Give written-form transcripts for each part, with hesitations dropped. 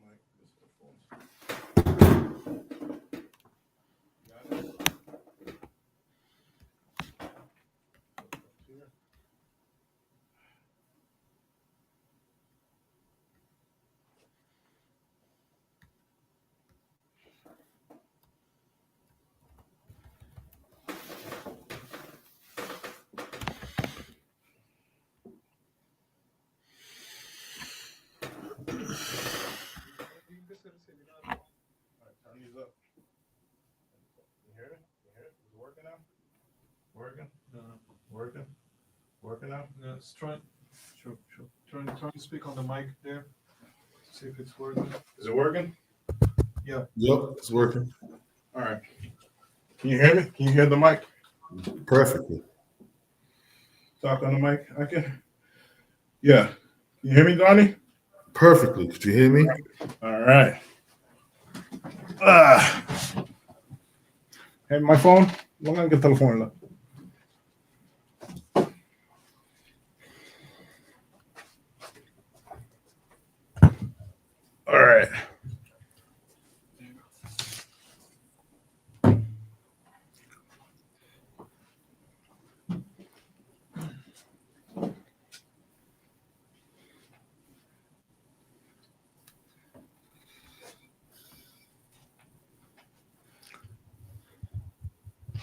mic. This is the phone. Got it? Here. Turn these up. You hear it? You hear it? Is it working now? Working? Working? Working now? Yeah, let's try. Sure. Try to speak on the mic there. See if it's working. Is it working? Yeah. Yep, it's working All right. Can you hear me? Can you hear the mic? perfectly. Talk on the mic. I can. Yeah. Can you hear me, Donnie? Perfectly. Could you hear me? All right. Hey, my phone. Long que teléfono lá. All right.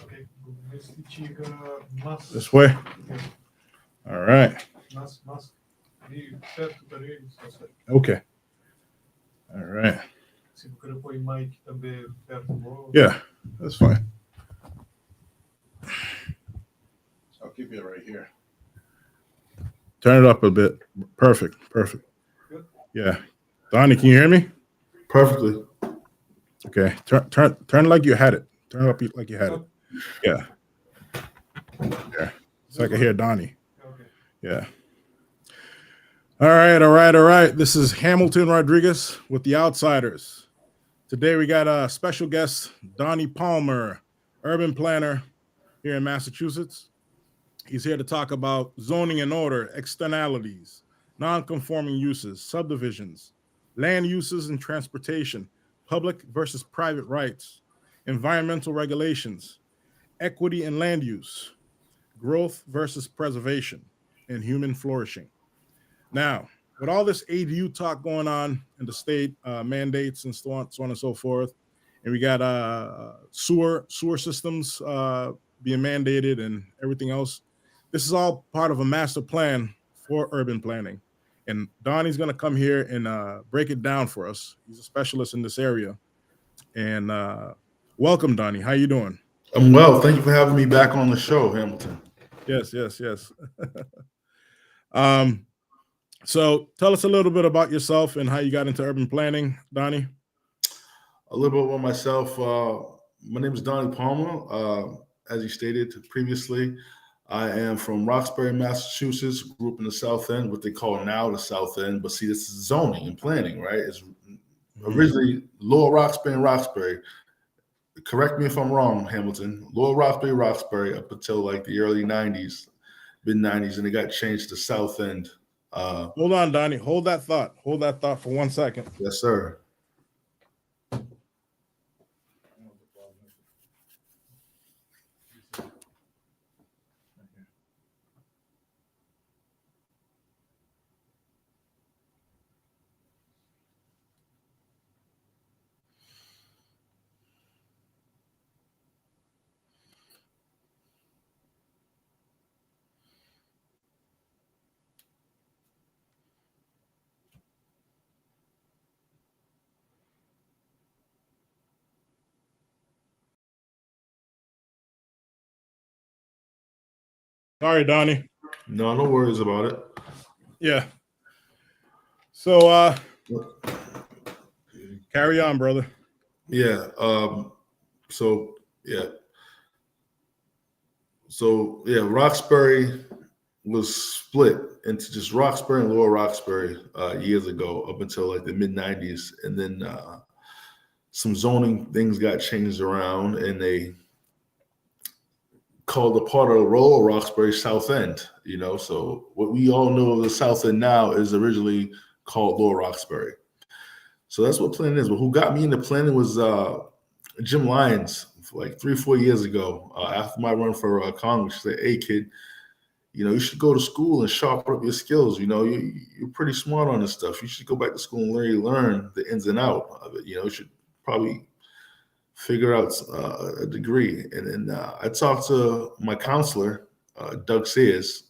Okay. Chega mas. This way. All right. Mas. E perto para eles. Okay. All right. Se eu quero pôr o mic também perto do. Yeah, that's fine. I'll keep it right here. Turn it up a bit. Perfect. Good. Yeah. Donnie, can you hear me? Perfectly. Okay. Turn like you had it. Turn it up like you had it. Yeah. Yeah. So I can hear Donnie. Okay. Yeah. All right. This is Hamilton Rodriguez with The Outsiders. Today we got a special guest, Donnie Palmer, urban planner here in Massachusetts. He's here to talk about zoning and order, externalities, non-conforming uses, subdivisions, land uses and transportation, public versus private rights, environmental regulations, equity in land use, growth versus preservation, and human flourishing. Now, with all this ADU talk going on in the state, mandates and so on and so forth, and we got sewer systems being mandated and everything else, this is all part of a master plan for urban planning. And Donnie's going to come here and break it down for us. He's a specialist in this area. And welcome, Donnie. How you doing? I'm well. Thank you for having me back on the show, Hamilton. Yes. So tell us a little bit about yourself and how you got into urban planning, Donnie. A little bit about myself. My name is Donnie Palmer. As you stated previously, I am from Roxbury, Massachusetts, grew up in the South End, what they call now the South End. But see, this is zoning and planning, right? It's originally Lower Roxbury and Roxbury. Correct me if I'm wrong, Hamilton. Lower Roxbury up until like the early 90s, mid 90s, and it got changed to South End. Hold on, Donnie. Hold that thought for 1 second. Yes, sir. Sorry, Donnie. No worries about it. Yeah. So carry on, brother. Yeah. So Roxbury was split into just Roxbury and Lower Roxbury years ago, up until like the mid 90s, and then some zoning things got changed around, and they called a part of Lower Roxbury South End. So what we all know of the South End now is originally called Lower Roxbury. So that's what planning is. But who got me into planning was Jim Lyons, like 3-4 years ago. After my run for Congress, he said, "Hey, kid, you should go to school and sharpen up your skills. You're pretty smart on this stuff. You should go back to school and learn the ins and out of it. You should probably figure out a degree." And then I talked to my counselor, Doug Sears.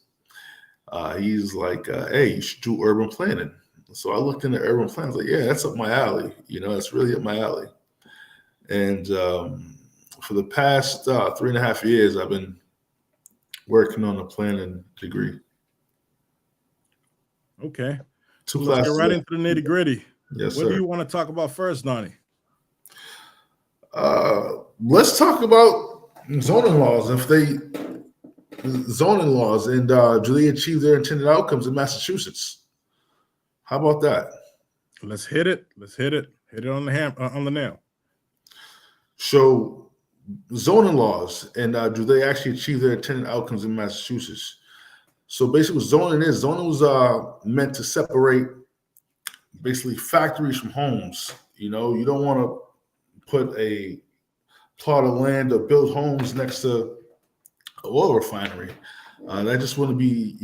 He's like, "Hey, you should do urban planning." So I looked into urban planning. I was like, yeah, that's up my alley. That's really up my alley. And for the past 3.5 years, I've been working on a planning degree. Okay. Two Let's get classes. right into the nitty gritty. Yes, What sir. do you want to talk about first, Donnie? Let's talk about zoning laws. Zoning laws, and do they achieve their intended outcomes in Massachusetts? How about that? Let's hit it. Hit it on the nail. So, zoning laws, and do they actually achieve their intended outcomes in Massachusetts? So basically what zoning was meant to separate basically factories from homes. You don't want to put a plot of land or build homes next to an oil refinery. That just wouldn't be,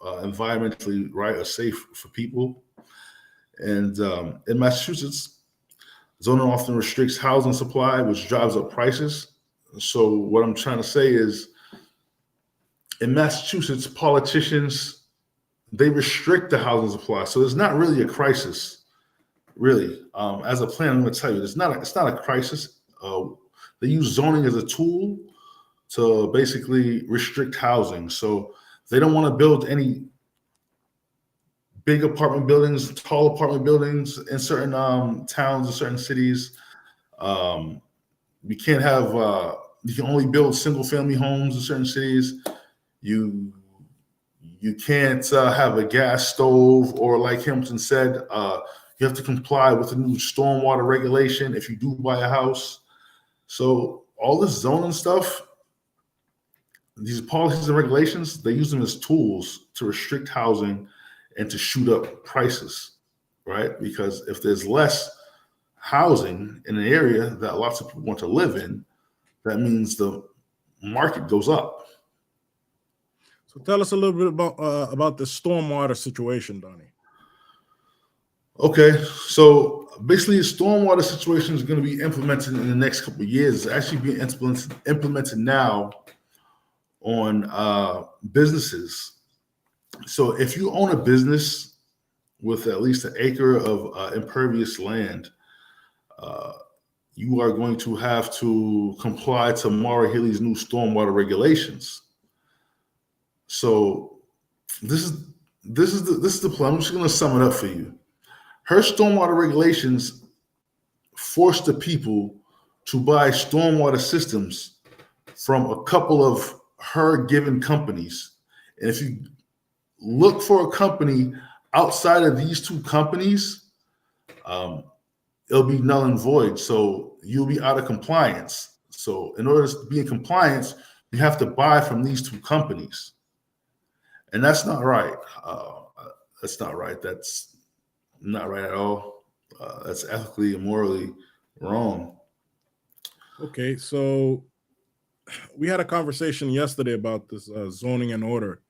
environmentally right or safe for people. And in Massachusetts, zoning often restricts housing supply, which drives up prices. So what I'm trying to say is, in Massachusetts, politicians, they restrict the housing supply. So it's not really a crisis, really. As a plan, I'm going to tell you, it's not a crisis. They use zoning as a tool to basically restrict housing. So they don't want to build any big apartment buildings, tall apartment buildings in certain towns and certain cities. You can't have, you can only build single family homes in certain cities. You can't have a gas stove, or like Hamilton said, you have to comply with the new stormwater regulation if you do buy a house. So all this zoning stuff, these policies and regulations, they use them as tools to restrict housing and to shoot up prices, right? Because if there's less housing in an area that lots of people want to live in, that means the market goes up. So tell us a little bit about the stormwater situation, Donnie. Okay, so basically, the stormwater situation is going to be implemented in the next couple of years. It's actually being implemented now on businesses. So if you own a business with at least an acre of impervious land, you are going to have to comply to Maura Healey's new stormwater regulations. So this is the plan. I'm just going to sum it up for you. Her stormwater regulations force the people to buy stormwater systems from a couple of her given companies. And if you look for a company outside of these two companies, it'll be null and void. So you'll be out of compliance. So in order to be in compliance, you have to buy from these two companies. And that's not right. That's not right. That's not right at all. That's ethically and morally wrong. Okay, so we had a conversation yesterday about this zoning and order.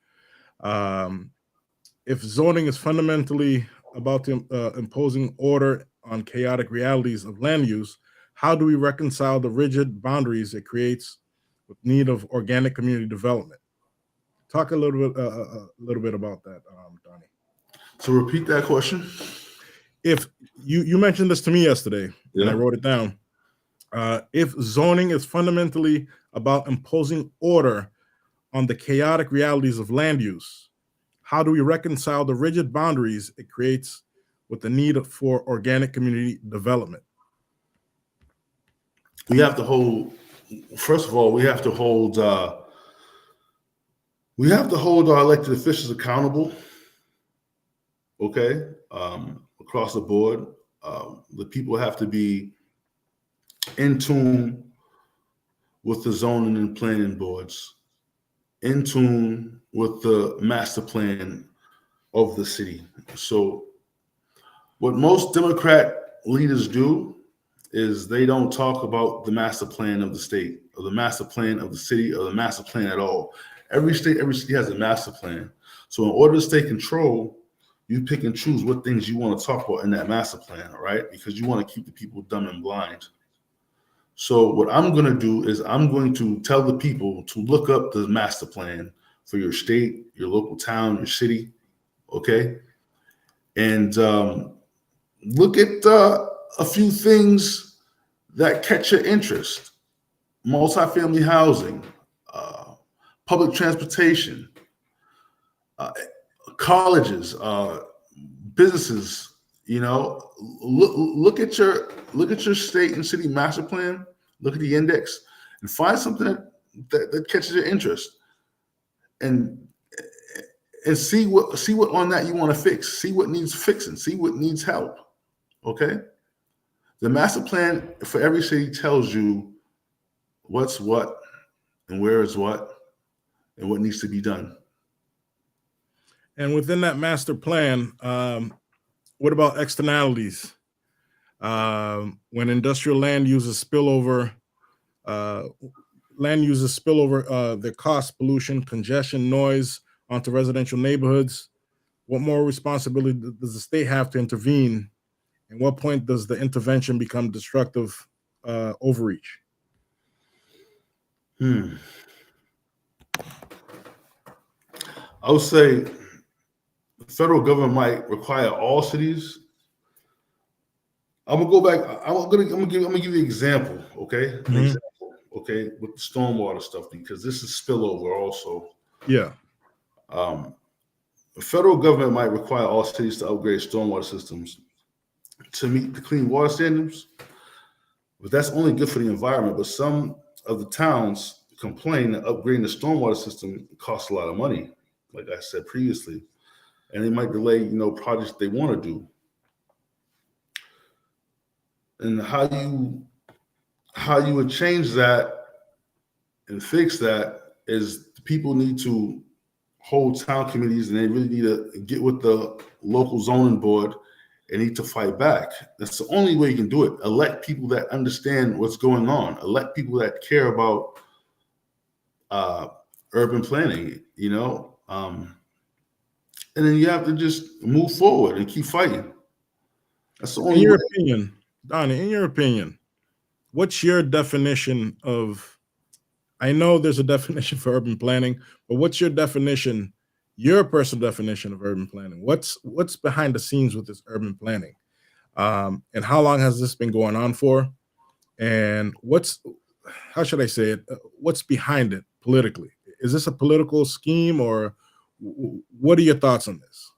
If zoning is fundamentally about imposing order on chaotic realities of land use, how do we reconcile the rigid boundaries it creates with need of organic community development? Talk a little bit about that, Donnie. So repeat that question. If you mentioned this to me yesterday, Yeah. and I wrote it down. If zoning is fundamentally about imposing order on the chaotic realities of land use, how do we reconcile the rigid boundaries it creates with the need for organic community development? We have to hold. First of all, we have to hold our elected officials accountable. Okay, across the board, the people have to be in tune with the zoning and planning boards, in tune with the master plan of the city. So What most Democrat leaders do is they don't talk about the master plan of the state, or the master plan of the city, or the master plan at all. Every city has a master plan. So in order to stay control, you pick and choose what things you want to talk about in that master plan, right? Because you want to keep the people dumb and blind. So what I'm going to do is I'm going to tell the people to look up the master plan for your state, your local town, your city, okay? And look at a few things that catch your interest: multifamily housing, public transportation, colleges, businesses. You know, look at your state and city master plan. Look at the index and find something that catches your interest, and see what on that you want to fix. See what needs fixing. See what needs help. Okay. The master plan for every city tells you what's what and where is what and what needs to be done. And within that master plan, what about externalities? When industrial land uses spillover, the cost, pollution, congestion, noise onto residential neighborhoods. What more responsibility does the state have to intervene? And what point does the intervention become destructive overreach? I would say the federal government might require all cities. I'm gonna go back. I'm gonna give you an example. Okay, an example. Okay, with the stormwater stuff, because this is spillover also. Yeah. The federal government might require all cities to upgrade stormwater systems to meet the clean water standards, but that's only good for the environment. But some of the towns complain that upgrading the stormwater system costs a lot of money, like I said previously, and they might delay, projects they want to do. And how you would change that and fix that is people need to hold town committees, and they really need to get with the local zoning board and need to fight back. That's the only way you can do it. Elect people that understand what's going on. Elect people that care about urban planning, and then you have to just move forward and keep fighting. That's the only way. In your opinion, Donnie, in your opinion, what's your definition of, I know there's a definition for urban planning, but what's your definition, your personal definition of urban planning? What's behind the scenes with this urban planning? And how long has this been going on for? And how should I say it? What's behind it politically? Is this a political scheme, or what are your thoughts on this?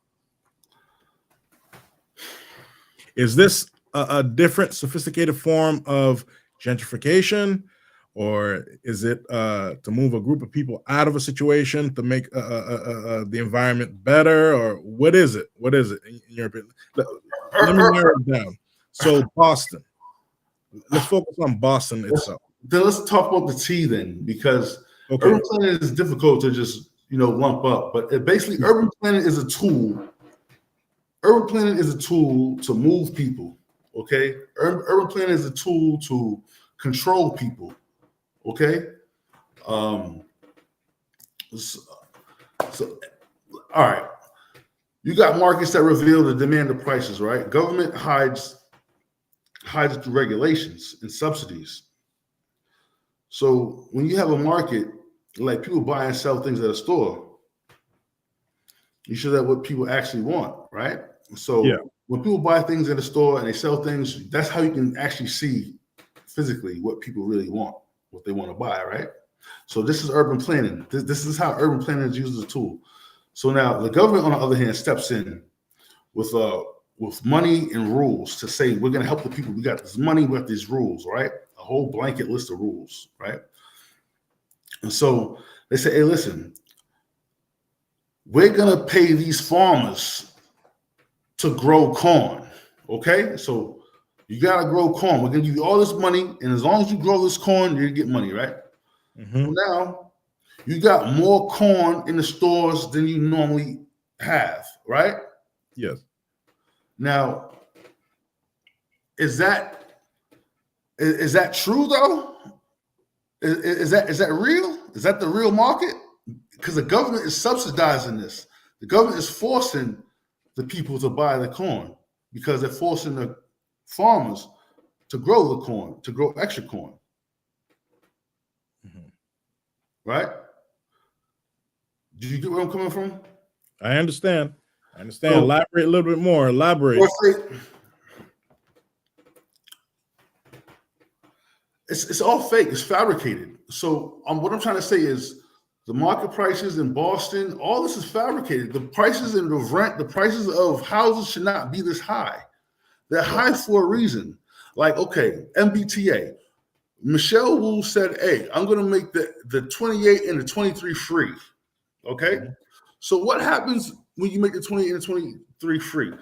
Is this a different, sophisticated form of gentrification, or is it to move a group of people out of a situation to make the environment better, or what is it? What is it in your opinion? Let me narrow it down. So Boston. Let's focus on Boston itself. Then let's talk about the T then, because urban planning is difficult to just lump up. But basically, urban planning is a tool. Urban planning is a tool to move people. Okay, urban planning is a tool to control people. Okay, so all right, you got markets that reveal the demand of prices, right? Government hides through regulations and subsidies. So when you have a market, like people buy and sell things at a store, you should have what people actually want, right? So when people buy things at a store and they sell things, that's how you can actually see physically what people really want, what they want to buy, right? So this is urban planning. This is how urban planning is used as a tool. So now the government, on the other hand, steps in with money and rules to say, we're going to help the people. We got this money, we got these rules, right? A whole blanket list of rules, right? And so they say, hey, listen, we're going to pay these farmers to grow corn, okay? So you got to grow corn. We're going to give you all this money, and as long as you grow this corn, you're going to get money, right? So now you got more corn in the stores than you normally have, right? Yes. Now, Is that true though? Is that real? Is that the real market? Because the government is subsidizing this. The government is forcing the people to buy the corn because they're forcing the farmers to grow the corn, to grow extra corn. Mhm. Right? Do you get where I'm coming from? I understand. So, Elaborate a little bit more. Elaborate. It's all fake. It's fabricated. So what I'm trying to say is the market prices in Boston, all this is fabricated. The prices in the rent, the prices of houses should not be this high. They're high for a reason. Like, okay, MBTA. Michelle Wu said, hey, I'm going to make the 28 and the 23 free. Okay? Mhm. So what happens when you make the 28 and the 23 free?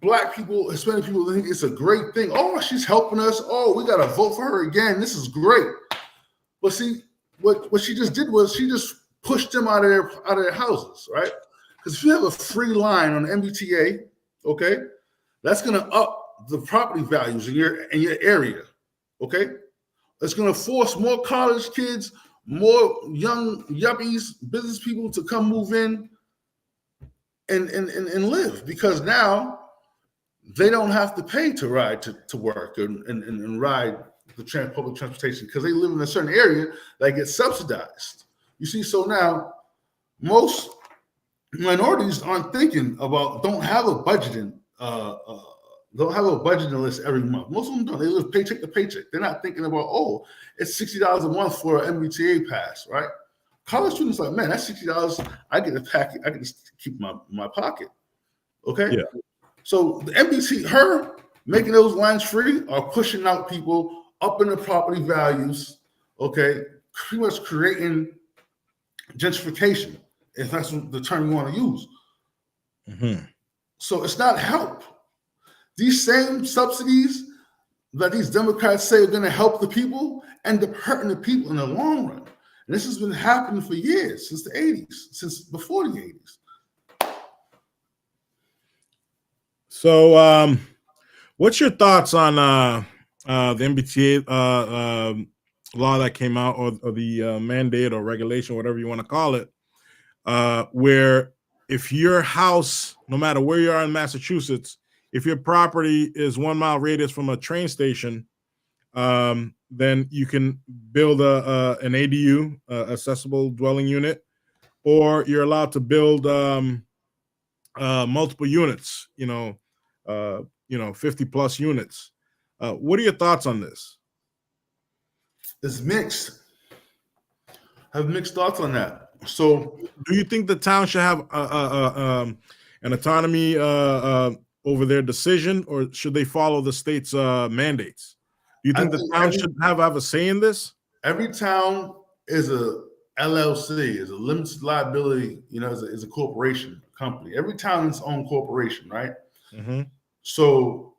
Black people, Hispanic people think it's a great thing. Oh, she's helping us. Oh, we got to vote for her again. This is great. But see, what she just did was she just pushed them out of their houses, right? Because if you have a free line on the MBTA, okay, that's going to up the property values in your area, okay? It's going to force more college kids, more young yuppies, business people to come move in and live because now they don't have to pay to ride to work and ride the public transportation because they live in a certain area that gets subsidized. You see, so now most minorities aren't thinking about, don't have a budgeting list every month. Most of them don't. They live paycheck to paycheck. They're not thinking about, oh, it's $60 a month for an MBTA pass, right? College students like, man, that's $60. I get a packet. I can just keep my pocket. Okay. Yeah. So the MBT, her making those lines free are pushing out people up in the property values, okay, pretty much creating gentrification, if that's the term you want to use. Mm-hmm. So it's not help. These same subsidies that these Democrats say are going to help the people end up hurting the people in the long run. And this has been happening for years, since the 80s, since before the 80s. So, what's your thoughts on the MBTA law that came out, or the mandate or regulation, whatever you want to call it, where if your house, no matter where you are in Massachusetts, if your property is 1 mile radius from a train station, then you can build an ADU, accessible dwelling unit, or you're allowed to build multiple units. 50 plus units. What are your thoughts on this? It's mixed. I have mixed thoughts on that. So, do you think the town should have an autonomy over their decision, or should they follow the state's mandates? Do you think the town should have a say in this? Every town is a LLC, is a limited liability, is a corporation, company. Every town is its own corporation, right? Mm-hmm. So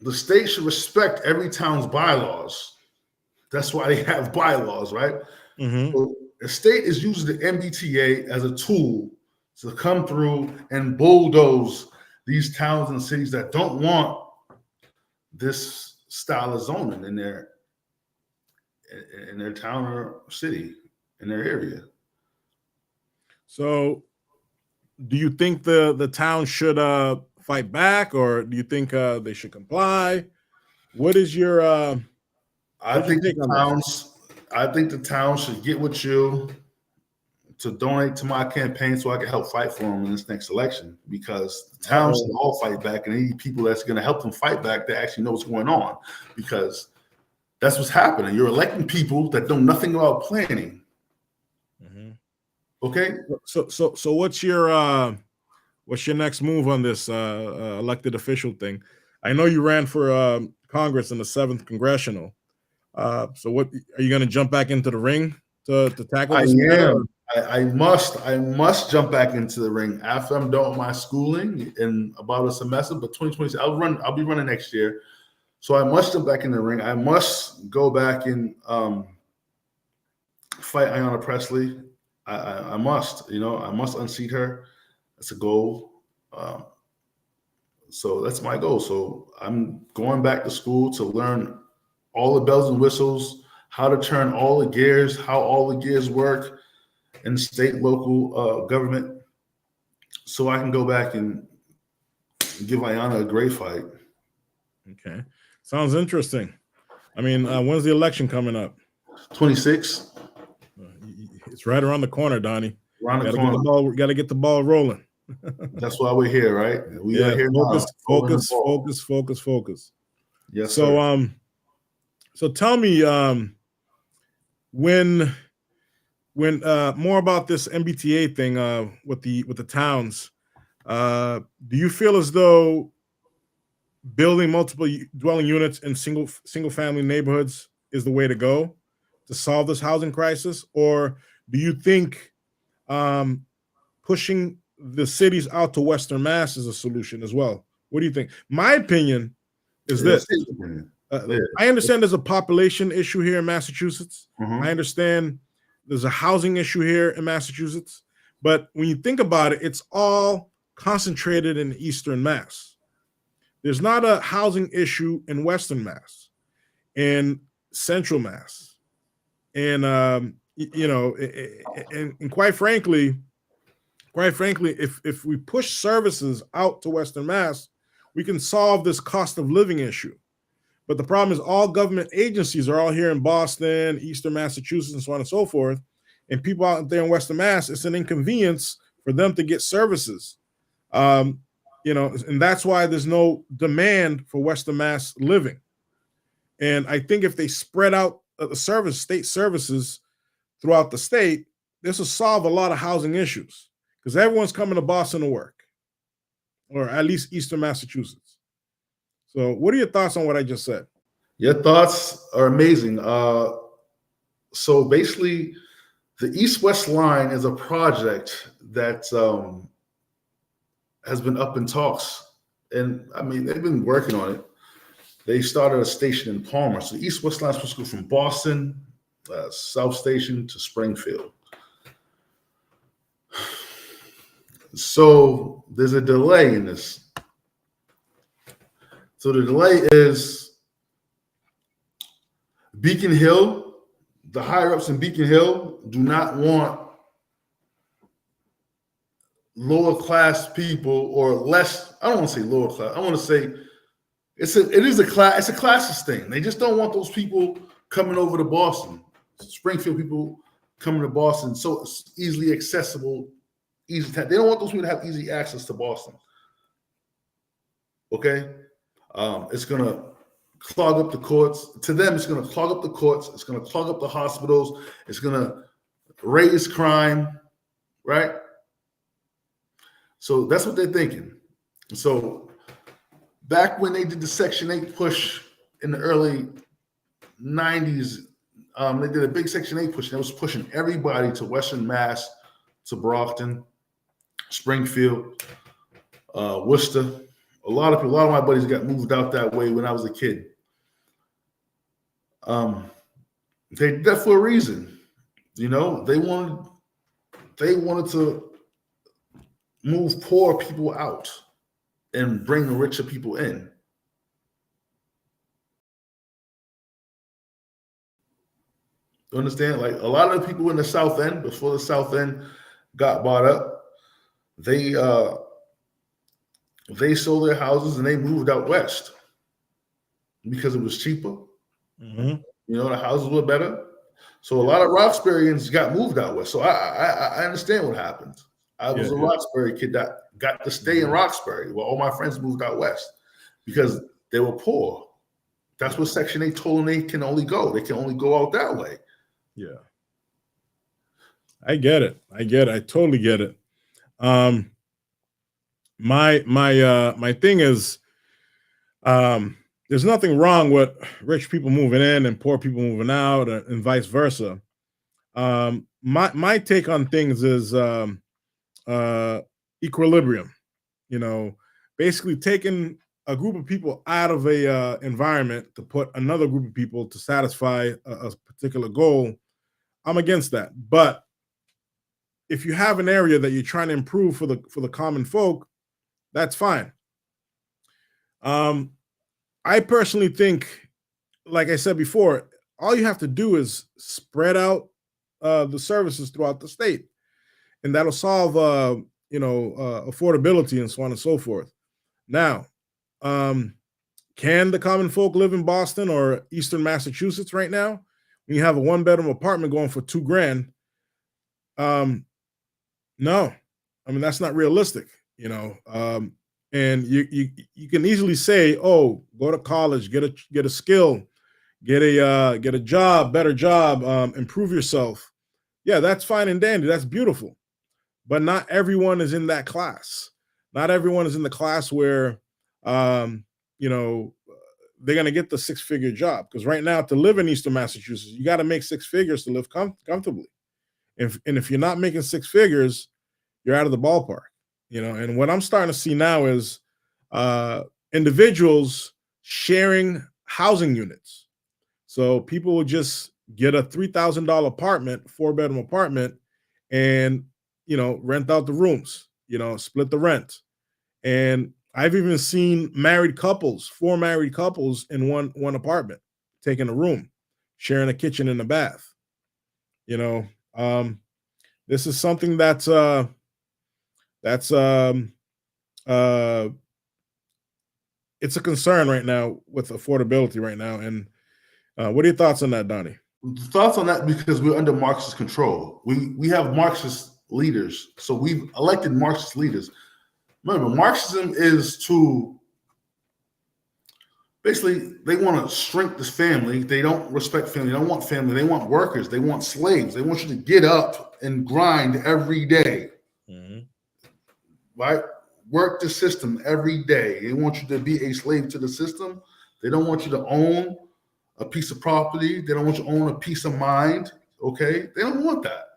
the state should respect every town's bylaws. That's why they have bylaws, right? Mm-hmm. So the state is using the MBTA as a tool to come through and bulldoze these towns and cities that don't want this style of zoning in their town or city, in their area. So do you think the town should fight back, or do you think they should comply? What is your I think the town should get with you to donate to my campaign so I can help fight for them in this next election, because the town should all fight back, and they need people that's going to help them fight back that actually know what's going on, because that's what's happening. You're electing people that know nothing about planning. Mm-hmm. Okay. So what's your next move on this elected official thing? I know you ran for Congress in the 7th congressional. So what are you going to jump back into the ring to tackle this? I must jump back into the ring after I'm done with my schooling in about a semester. But 2020, I'll be running next year, so I must jump back in the ring. I must go back and fight Ayanna Pressley. I must unseat her. That's a goal. So that's my goal. So I'm going back to school to learn all the bells and whistles, how to turn all the gears, how all the gears work in state, local government, so I can go back and give Ayana a great fight. Okay, sounds interesting. I mean, when's the election coming up? 26. It's right around the corner, Donnie. Around the corner. Got to get the ball rolling. That's why we're here, right? We are here focus, now. Focus. Yes, so, sir. So tell me, when more about this MBTA thing with the towns. Do you feel as though building multiple dwelling units in single family neighborhoods is the way to go to solve this housing crisis, or do you think pushing the cities out to Western Mass is a solution as well? What do you think? My opinion is this. I understand there's a population issue here in Massachusetts. I understand there's a housing issue here in Massachusetts. But when you think about it, it's all concentrated in Eastern Mass. There's not a housing issue in Western Mass, in Central Mass. And, and quite frankly, if we push services out to Western Mass, we can solve this cost of living issue. But the problem is all government agencies are all here in Boston, Eastern Massachusetts, and so on and so forth. And people out there in Western Mass, it's an inconvenience for them to get services. And that's why there's no demand for Western Mass living. And I think if they spread out the state services throughout the state, this will solve a lot of housing issues because everyone's coming to Boston to work, or at least Eastern Massachusetts. So what are your thoughts on what I just said? Your thoughts are amazing. So basically, the East-West line is a project that has been up in talks. And I mean, they've been working on it. They started a station in Palmer. So the East-West line is supposed to go from Boston, South Station to Springfield. So there's a delay in this. So the delay is Beacon Hill, the higher ups in Beacon Hill do not want lower class people or less. I don't want to say lower class. I want to say it's a classist thing. They just don't want those people coming over to Boston. Springfield people coming to Boston so it's easily accessible, they don't want those people to have easy access to Boston. Okay? It's going to clog up the courts. To them, it's going to clog up the courts. It's going to clog up the hospitals. It's going to raise crime, right? So that's what they're thinking. So back when they did the Section 8 push in the early 90s, they did a big Section 8 push. That was pushing everybody to Western Mass, to Brockton, Springfield, Worcester. A lot of my buddies got moved out that way when I was a kid. They did that for a reason. They wanted to move poor people out and bring the richer people in. You understand? Like a lot of the people in the South End, before the South End got bought up, they sold their houses and they moved out west because it was cheaper. Mm-hmm. The houses were better. So a lot of Roxburyans got moved out west. So I understand what happened. I was a Roxbury kid that got to stay in Roxbury while all my friends moved out west because they were poor. That's what Section 8 told them they can only go. They can only go out that way. Yeah. I get it. I totally get it. My thing is, there's nothing wrong with rich people moving in and poor people moving out, and vice versa. My take on things is equilibrium. Basically taking a group of people out of a environment to put another group of people to satisfy a particular goal. I'm against that. But if you have an area that you're trying to improve for the common folk, that's fine. I personally think, like I said before, all you have to do is spread out the services throughout the state, and that'll solve, affordability and so on and so forth. Now, um, can the common folk live in Boston or Eastern Massachusetts right now? When you have a one-bedroom apartment going for $2,000, no, I mean that's not realistic, and you can easily say, oh, go to college, get a skill, get a job, better job, improve yourself. Yeah, that's fine and dandy. That's beautiful. But not everyone is in that class. Not everyone is in the class where, um, you know, they're going to get the six-figure job. Because right now, to live in Eastern Massachusetts, you got to make six figures to live comfortably. And if you're not making six figures, you're out of the ballpark. And what I'm starting to see now is individuals sharing housing units. So people will just get a $3,000 apartment, four-bedroom apartment, and rent out the rooms, split the rent. And I've even seen four married couples in one apartment, taking a room, sharing a kitchen and a bath. This is something that's it's a concern right now with affordability right now. And what are your thoughts on that, Donnie? Thoughts on that, because we're under Marxist control. We have Marxist leaders, so we've elected Marxist leaders. Remember, Marxism is to basically, they want to shrink this family. They don't respect family. They don't want family. They want workers. They want slaves. They want you to get up and grind every day, right? Work the system every day. They want you to be a slave to the system. They don't want you to own a piece of property. They don't want you to own a piece of mind. Okay, they don't want that.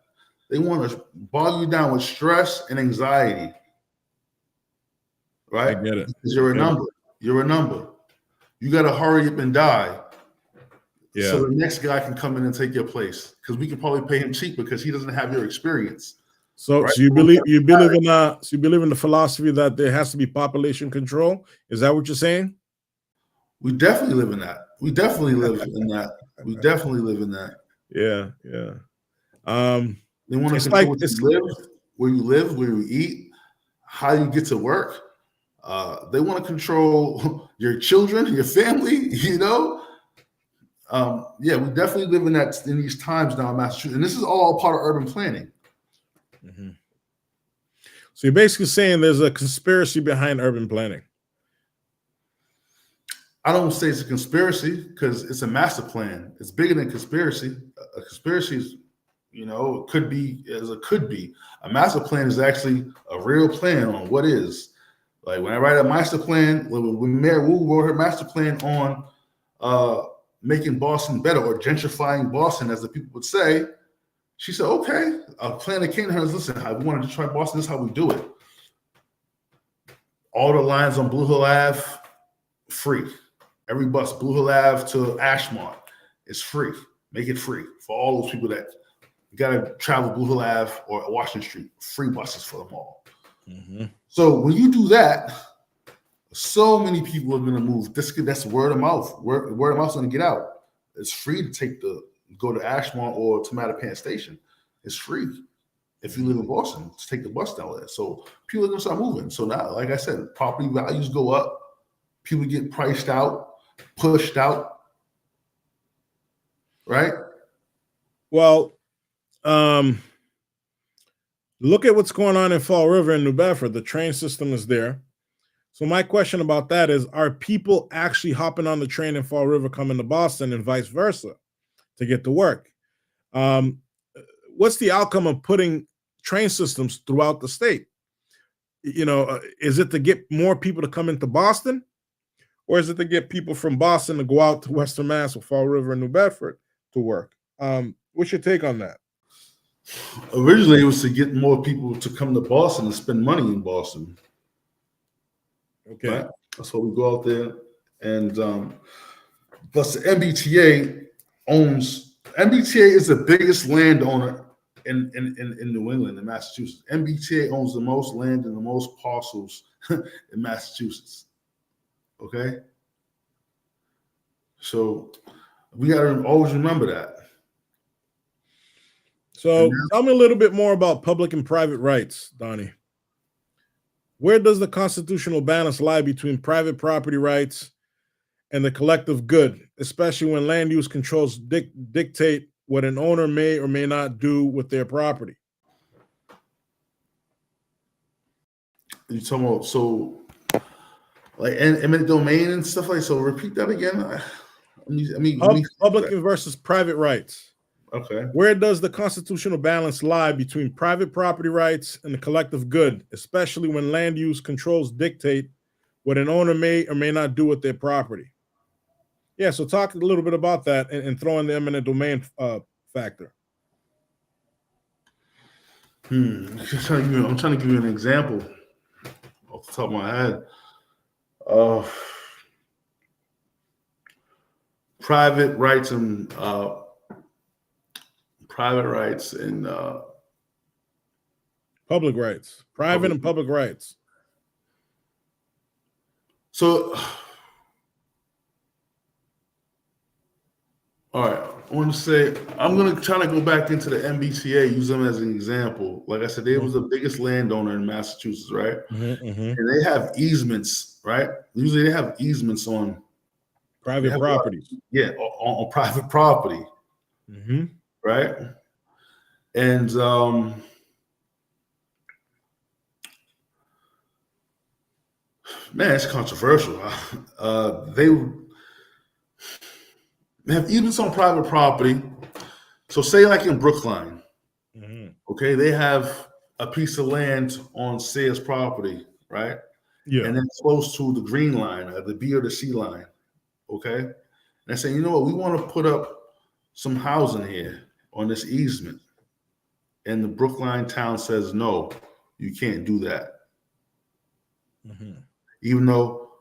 They want to bog you down with stress and anxiety. Right? I get it. Because you're a number. You're a number. You got to hurry up and die. Yeah. So the next guy can come in and take your place, because we can probably pay him cheap because he doesn't have your experience. So, right? so you believe in the philosophy that there has to be population control? Is that what you're saying? We definitely live in that. We definitely live in that. We definitely live in that. Yeah. They want to control where you live, where you eat, how you get to work. They want to control your children, your family. We definitely live in these times now in Massachusetts, and this is all part of urban planning. Mm-hmm. So you're basically saying there's a conspiracy behind urban planning. I don't say it's a conspiracy, because it's a master plan. It's bigger than conspiracy. A conspiracy is, it could be as it could be. A master plan is actually a real plan on what is. Like when I write a master plan, when Mayor Wu wrote her master plan on making Boston better, or gentrifying Boston, as the people would say, she said, okay, a plan that came to her is, listen, I wanted to try Boston, this is how we do it. All the lines on Blue Hill Ave, free. Every bus, Blue Hill Ave to Ashmont, is free. Make it free for all those people that got to travel Blue Hill Ave or Washington Street. Free buses for them all. Mm-hmm. So when you do that, so many people are going to move. That's word of mouth. Word of mouth is going to get out. It's free to go to Ashmont or to Mattapan Station. It's free if you live in Boston to take the bus down there. So people are going to start moving. So now, like I said, property values go up. People get priced out, pushed out. Right? Well, look at what's going on in Fall River and New Bedford. The train system is there. So my question about that is, are people actually hopping on the train in Fall River coming to Boston and vice versa to get to work? What's the outcome of putting train systems throughout the state? Is it to get more people to come into Boston? Or is it to get people from Boston to go out to Western Mass or Fall River and New Bedford to work? What's your take on that? Originally, it was to get more people to come to Boston and spend money in Boston. Okay. Right? That's why we go out there. And plus the MBTA is the biggest landowner in New England, in Massachusetts. MBTA owns the most land and the most parcels in Massachusetts. Okay. So we got to always remember that. So tell me a little bit more about public and private rights, Donnie. Where does the constitutional balance lie between private property rights and the collective good, especially when land use controls dictate what an owner may or may not do with their property? You talking about like eminent domain and stuff like so? Repeat that again. Public versus private rights. Okay. Where does the constitutional balance lie between private property rights and the collective good, especially when land use controls dictate what an owner may or may not do with their property? Yeah, so talk a little bit about that and throw in the eminent domain factor. I'm trying to give you an example off the top of my head. Private rights and public rights, private and public rights. So, all right, I want to say I'm going to try to go back into the MBTA, use them as an example. Like I said, they was the biggest landowner in Massachusetts, right? And they have easements, right? Usually they have easements on private properties. Yeah, on private property, right? And man, it's controversial. They have easements on private property. So say like in Brookline, okay, they have a piece of land on Sayers property, right? Yeah. And then close to the green line, the B or the C line, okay? And they say, you know what, we want to put up some housing here on this easement. And the Brookline town says, no, you can't do that. Even though,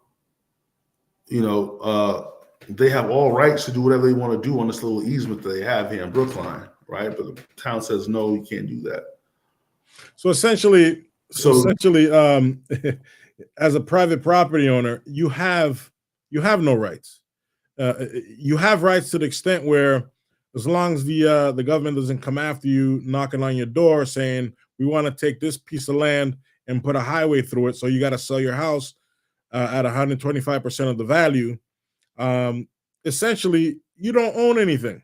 they have all rights to do whatever they want to do on this little easement that they have here in Brookline, right? But the town says, no, you can't do that. So essentially, as a private property owner, you have no rights. You have rights to the extent where, as long as the government doesn't come after you, knocking on your door saying, we want to take this piece of land and put a highway through it, so you got to sell your house at 125% of the value. Essentially, you don't own anything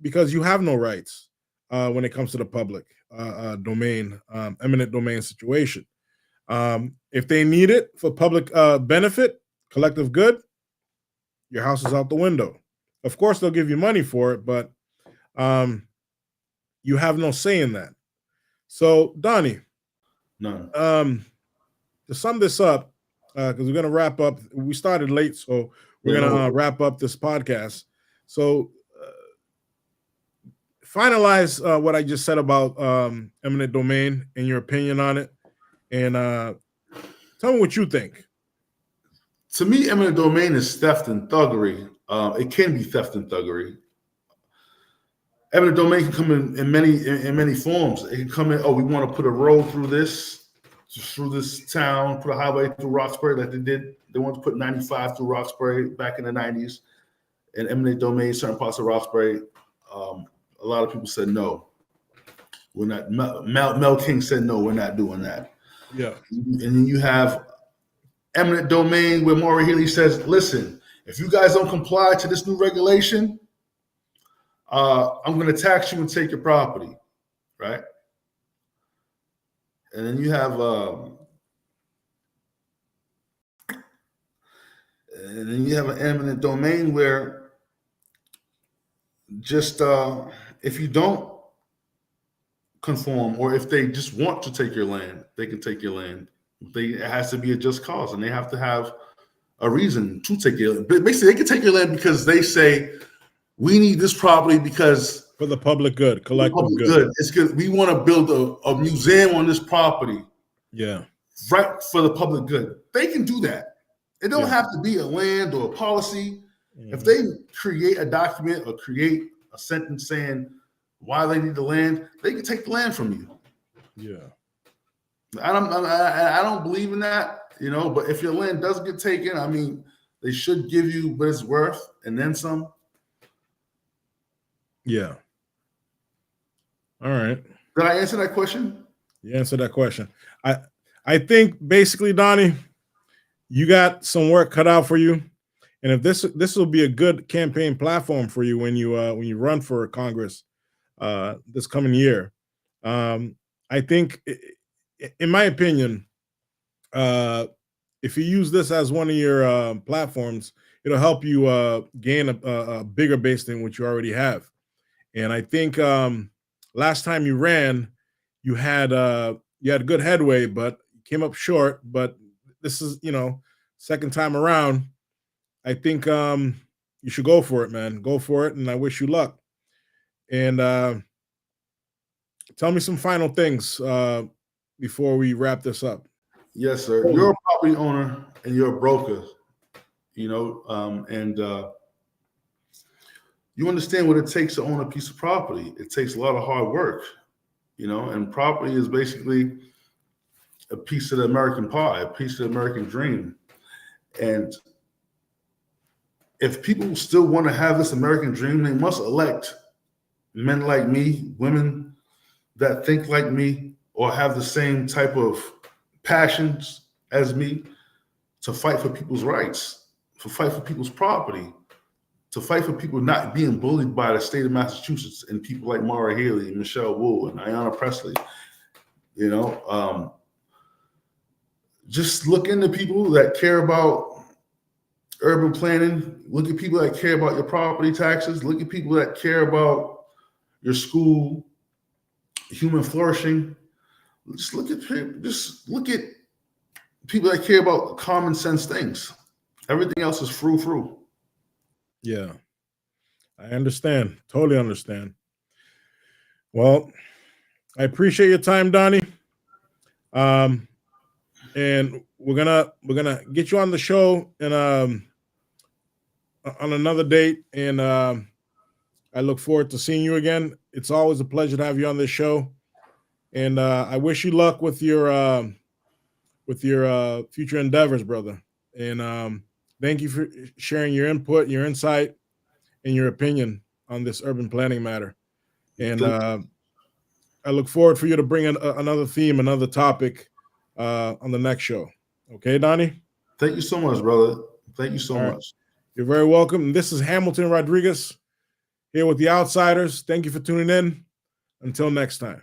because you have no rights when it comes to the public domain, eminent domain situation. If they need it for public benefit, collective good, your house is out the window. Of course, they'll give you money for it, but you have no say in that. So, Donnie, none. To sum this up, because we're going to wrap up. We started late, so we're going to wrap up this podcast. So, finalize what I just said about eminent domain and your opinion on it, and tell me what you think. To me, eminent domain is theft and thuggery. It can be theft and thuggery. Eminent domain can come in many forms. It can come in, we want to put a road through this town, put a highway through Roxbury like they did. They wanted to put 95 through Roxbury back in the 90s. And eminent domain, certain parts of Roxbury, a lot of people said no. We're not. Mel King said no, we're not doing that. Yeah. And then you have eminent domain where Maura Healey says, listen, if you guys don't comply to this new regulation, I'm going to tax you and take your property, right? And then you have an eminent domain where just if you don't conform, or if they just want to take your land, they can take your land. It has to be a just cause, and they have to have a reason to take your land. But basically, they can take your land because they say, we need this property because for the public good, collective good. It's good. We want to build a museum on this property. Yeah. Right, for the public good. They can do that. It don't have to be a land or a policy. If they create a document or create a sentence saying why they need the land, they can take the land from you. Yeah. I don't believe in that, but if your land does get taken, I mean, they should give you what it's worth and then some. Yeah. All right. Did I answer that question? You answered that question. I think basically, Donnie, you got some work cut out for you. And if this will be a good campaign platform for you when you run for Congress this coming year. I think, in my opinion, if you use this as one of your platforms, it'll help you gain a bigger base than what you already have. And I think last time you ran, you had good headway, but came up short. But this is, second time around. I think you should go for it, man. Go for it, and I wish you luck. And tell me some final things before we wrap this up. Yes, sir. You're a property owner and you're a broker, and you understand what it takes to own a piece of property. It takes a lot of hard work, and property is basically a piece of the American pie, a piece of the American dream. And if people still want to have this American dream, they must elect men like me, women that think like me, or have the same type of passions as me to fight for people's rights, to fight for people's property, to fight for people not being bullied by the state of Massachusetts and people like Mara Haley and Michelle Wu and Ayanna Presley. Just look into people that care about urban planning. Look at people that care about your property taxes. Look at people that care about your school, human flourishing. Just look at people that care about common sense things. Everything else is frou-frou. Yeah, I understand. Totally understand. Well, I appreciate your time, Donnie. And we're gonna get you on the show and on another date. And I look forward to seeing you again. It's always a pleasure to have you on this show. And I wish you luck with your future endeavors, brother. And thank you for sharing your input, your insight, and your opinion on this urban planning matter. And I look forward for you to bring in another theme, another topic on the next show. Okay, Donnie? Thank you so much, brother. Thank you so much. You're very welcome. And this is Hamilton Rodriguez here with The Outsiders. Thank you for tuning in. Until next time.